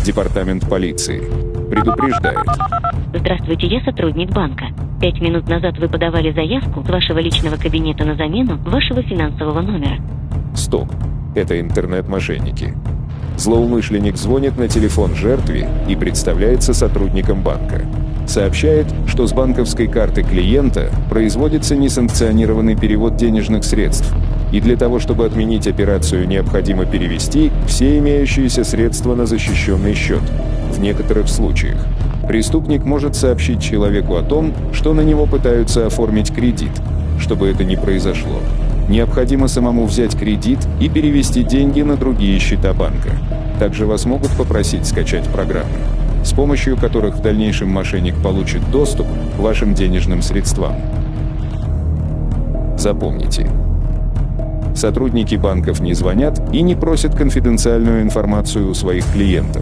Департамент полиции предупреждает. Здравствуйте, я сотрудник банка. 5 минут назад вы подавали заявку с вашего личного кабинета на замену вашего финансового номера. Стоп. Это интернет-мошенники. Злоумышленник звонит на телефон жертве и представляется сотрудником банка. Сообщает, что с банковской карты клиента производится несанкционированный перевод денежных средств, и для того, чтобы отменить операцию, необходимо перевести все имеющиеся средства на защищенный счет. В некоторых случаях преступник может сообщить человеку о том, что на него пытаются оформить кредит. Чтобы это не произошло, необходимо самому взять кредит и перевести деньги на другие счета банка. Также вас могут попросить скачать программы, с помощью которых в дальнейшем мошенник получит доступ к вашим денежным средствам. Запомните, сотрудники банков не звонят и не просят конфиденциальную информацию у своих клиентов.